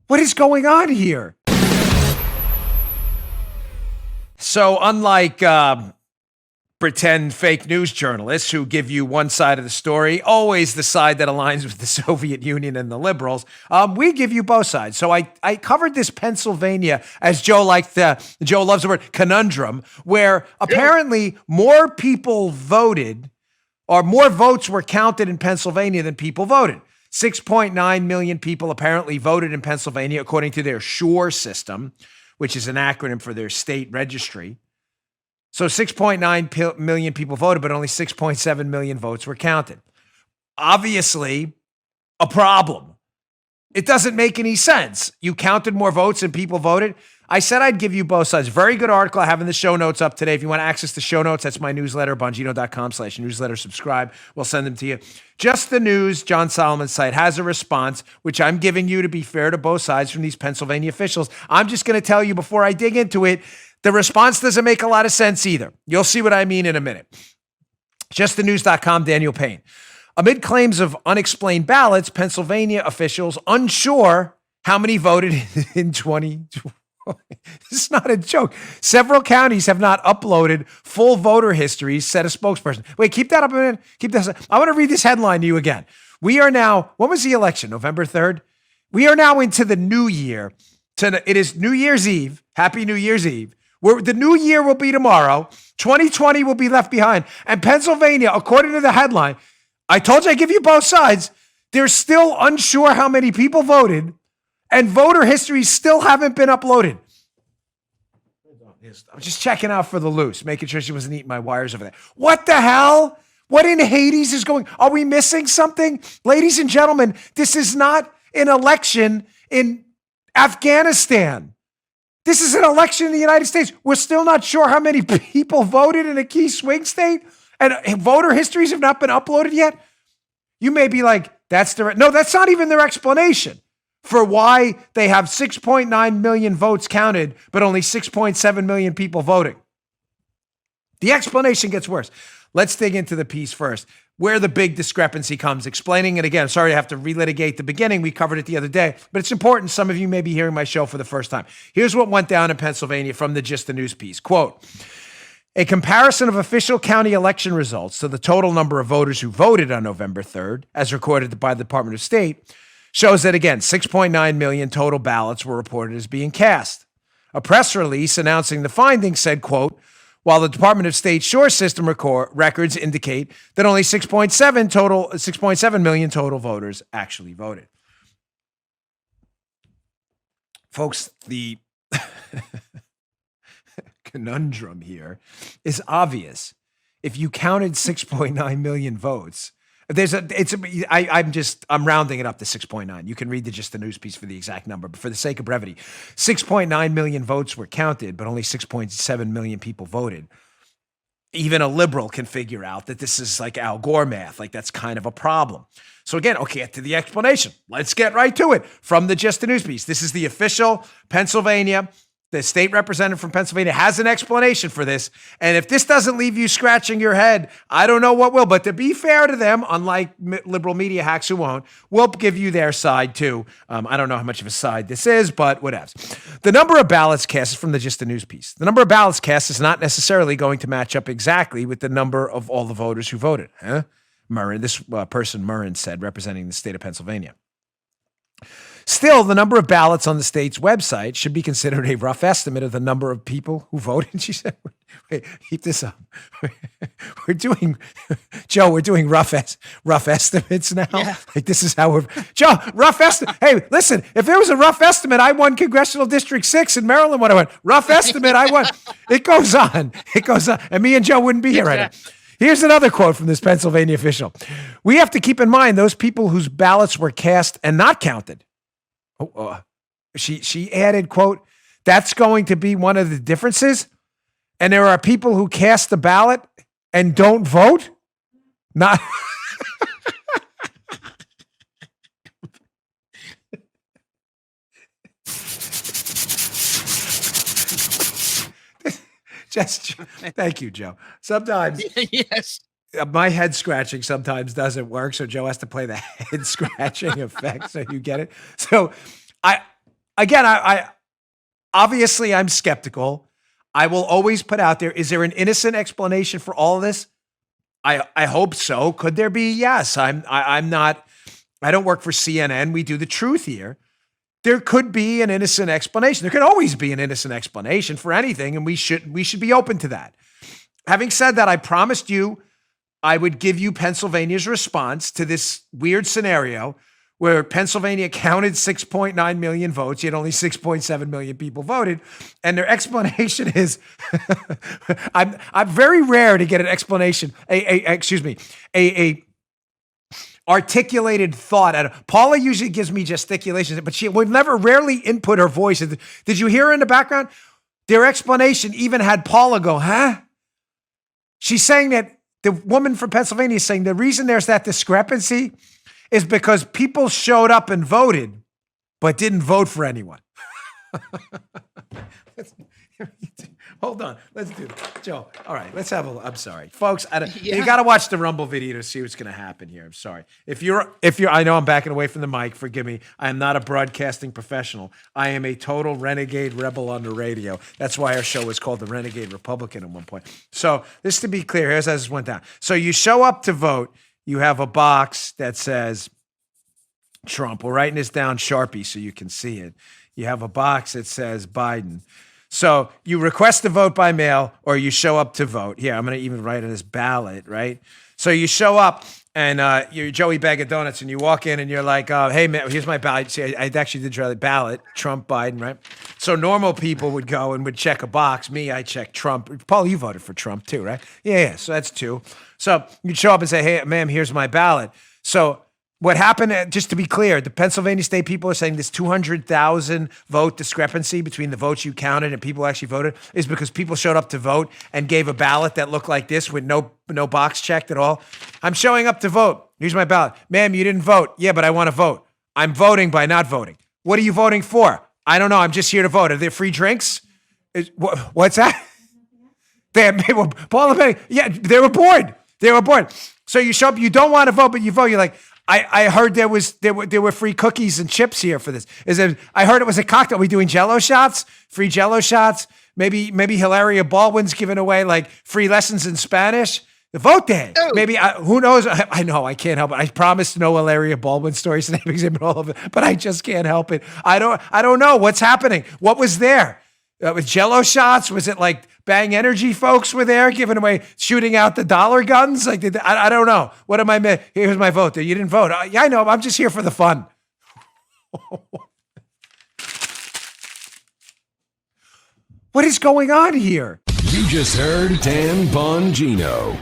What is going on here? So unlike pretend fake news journalists who give you one side of the story, always the side that aligns with the Soviet Union and the liberals, we give you both sides. So I covered this Pennsylvania, as Joe loves the word, conundrum, where apparently more people voted or more votes were counted in Pennsylvania than people voted. 6.9 million people apparently voted in Pennsylvania, according to their SURE system, which is an acronym for their state registry. So 6.9 million people voted, but only 6.7 million votes were counted. Obviously, a problem. It doesn't make any sense. You counted more votes than people voted. I said I'd give you both sides. Very good article I have in the show notes up today. If you want to access the show notes, that's my newsletter, bongino.com/newsletter. Subscribe. We'll send them to you. Just the News, John Solomon's site, has a response, which I'm giving you to be fair to both sides from these Pennsylvania officials. I'm just going to tell you before I dig into it, the response doesn't make a lot of sense either. You'll see what I mean in a minute. JustTheNews.com, Daniel Payne. Amid claims of unexplained ballots, Pennsylvania officials unsure how many voted in 2020. This is not a joke. Several counties have not uploaded full voter histories, said a spokesperson. Wait, keep that up a minute. Keep this. I want to read this headline to you again. We are now, when was the election? November 3rd? We are now into the new year. It is New Year's Eve. Happy New Year's Eve. The new year will be tomorrow. 2020 will be left behind. And Pennsylvania, according to the headline, I told you I give you both sides. They're still unsure how many people voted, and voter histories still haven't been uploaded. I'm just checking out for the loose, making sure she wasn't eating my wires over there. What the hell? What in Hades is going? Are we missing something? Ladies and gentlemen, this is not an election in Afghanistan. This is an election in the United States. We're still not sure how many people voted in a key swing state, and voter histories have not been uploaded yet. You may be like, no, that's not even their explanation for why they have 6.9 million votes counted, but only 6.7 million people voting. The explanation gets worse. Let's dig into the piece first, where the big discrepancy comes, explaining it again. Sorry, I have to relitigate the beginning. We covered it the other day, but it's important. Some of you may be hearing my show for the first time. Here's what went down in Pennsylvania from the Just the News piece. Quote, a comparison of official county election results to the total number of voters who voted on November 3rd, as recorded by the Department of State, shows that, again, 6.9 million total ballots were reported as being cast. A press release announcing the findings said, quote, while the Department of State SURE system records indicate that only 6.7 million total voters actually voted. Folks, the conundrum here is obvious. If you counted 6.9 million votes, I'm rounding it up to 6.9. You can read Just the News piece for the exact number, but for the sake of brevity, 6.9 million votes were counted, but only 6.7 million people voted. Even a liberal can figure out that this is like Al Gore math. Like, that's kind of a problem. So again, okay, to the explanation. Let's get right to it. From the Just the News piece. This is the official Pennsylvania. The state representative from Pennsylvania has an explanation for this. And if this doesn't leave you scratching your head, I don't know what will. But to be fair to them, unlike liberal media hacks who won't, we'll give you their side too. I don't know how much of a side this is, but whatever. The number of ballots cast is from the Just the News piece. The number of ballots cast is not necessarily going to match up exactly with the number of all the voters who voted. Murrin, this person Murrin said, representing the state of Pennsylvania. Still, the number of ballots on the state's website should be considered a rough estimate of the number of people who voted. She said, wait, keep this up. We're doing rough estimates now. Yeah. Like, this is how Joe, rough estimate. Hey, listen, if there was a rough estimate, I won Congressional District 6 in Maryland when I went. Rough estimate, I won. It goes on. And me and Joe wouldn't be here right now. Here's another quote from this Pennsylvania official. We have to keep in mind those people whose ballots were cast and not counted. She added, quote, that's going to be one of the differences. And there are people who cast the ballot and don't vote. Not. Thank you, Joe. Sometimes, yes, my head scratching sometimes doesn't work, so Joe has to play the head scratching effect so you get it. So I obviously I'm skeptical. I will always put out there, is there an innocent explanation for all of this? I hope so. Could there be? Yes. I'm not, I don't work for CNN. We do the truth here. There could be an innocent explanation. There could always be an innocent explanation for anything, and we should be open to that. Having said that, I promised you I would give you Pennsylvania's response to this weird scenario where Pennsylvania counted 6.9 million votes, yet only 6.7 million people voted. And their explanation is, I'm very rare to get an explanation, a articulated thought. Paula usually gives me gesticulations, but she would rarely input her voice. Did you hear her in the background? Their explanation even had Paula go, huh? She's saying that the woman from Pennsylvania is saying the reason there's that discrepancy is because people showed up and voted, but didn't vote for anyone. Hold on. Let's do it. Joe, all right, let's have I'm sorry. Folks, you got to watch the Rumble video to see what's going to happen here. I'm sorry. If you're, I know I'm backing away from the mic. Forgive me. I am not a broadcasting professional. I am a total renegade rebel on the radio. That's why our show was called The Renegade Republican at one point. So this to be clear, here's how this went down. So you show up to vote. You have a box that says Trump. We're writing this down Sharpie so you can see it. You have a box that says Biden. So you request to vote by mail or you show up to vote. Here, I'm going to even write on this ballot, right? So you show up and you're Joey Bag of Donuts and you walk in and you're like, hey, man, here's my ballot. See, I actually did try the ballot, Trump, Biden, right? So normal people would go and would check a box. Me, I check Trump. Paul, you voted for Trump too, right? Yeah. So that's 2. So you'd show up and say, hey, ma'am, here's my ballot. So what happened, just to be clear, the Pennsylvania state people are saying this 200,000 vote discrepancy between the votes you counted and people who actually voted is because people showed up to vote and gave a ballot that looked like this with no box checked at all. I'm showing up to vote. Here's my ballot. Ma'am, you didn't vote. Yeah, but I want to vote. I'm voting by not voting. What are you voting for? I don't know. I'm just here to vote. Are there free drinks? What's that? They were, Paul and Penny, yeah, they were bored. They were bored. So you show up, you don't want to vote, but you vote. You're like, I heard there were free cookies and chips here for this. I heard it was a cocktail. Are we doing Jello shots? Free Jello shots? Maybe Hilaria Baldwin's giving away like free lessons in Spanish. The vote day. Oh. Maybe who knows? I know I can't help it. I promised no Hilaria Baldwin stories and exhibit all of it, but I just can't help it. I don't know what's happening. What was there? With Jello shots? Was it like Bang Energy folks were there giving away, shooting out the dollar guns? Like, I don't know. What am I? Here's my vote. You didn't vote. Yeah, I know. I'm just here for the fun. What is going on here? You just heard Dan Bongino.